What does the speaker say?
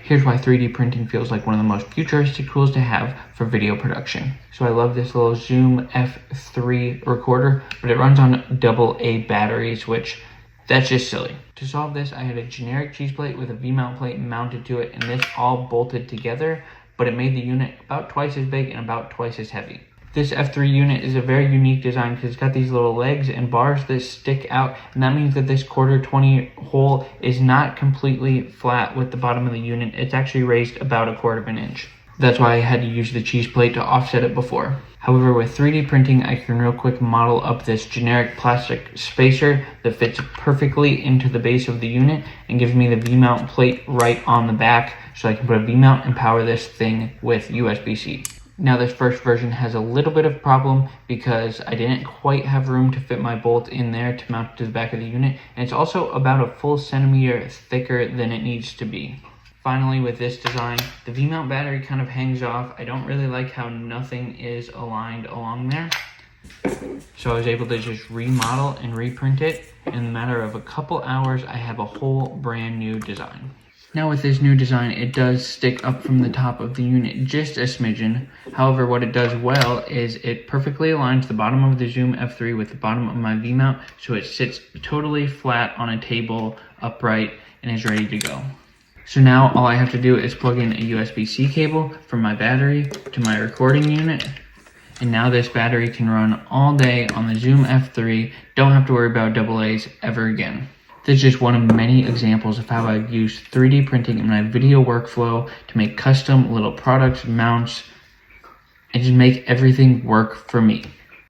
Here's why 3D printing feels like one of the most futuristic tools to have for video production. So I love this little Zoom F3 recorder, but it runs on AA batteries, which that's just silly. To solve this, I had a generic cheese plate with a V-mount plate mounted to it, and this all bolted together, but it made the unit about twice as big and about twice as heavy. This F3 unit is a very unique design because it's got these little legs and bars that stick out, and that means that this 1/4-20 hole is not completely flat with the bottom of the unit. It's actually raised about 1/4 of an inch. That's why I had to use the cheese plate to offset it before. However, with 3D printing, I can real quick model up this generic plastic spacer that fits perfectly into the base of the unit and gives me the V-mount plate right on the back, so I can put a V-mount and power this thing with USB-C. Now this first version has a little bit of problem because I didn't quite have room to fit my bolt in there to mount to the back of the unit, and it's also about a full centimeter thicker than it needs to be. Finally, with this design, the V-mount battery kind of hangs off. I don't really like how nothing is aligned along there. So I was able to just remodel and reprint it. In a matter of a couple hours, I have a whole brand new design. Now with this new design, it does stick up from the top of the unit just a smidgen. However, what it does well is it perfectly aligns the bottom of the Zoom F3 with the bottom of my V-mount, so it sits totally flat on a table, upright, and is ready to go. So now all I have to do is plug in a USB-C cable from my battery to my recording unit, and now this battery can run all day on the Zoom F3. Don't have to worry about AA's ever again. This is just one of many examples of how I've used 3D printing in my video workflow to make custom little products, mounts, and just make everything work for me.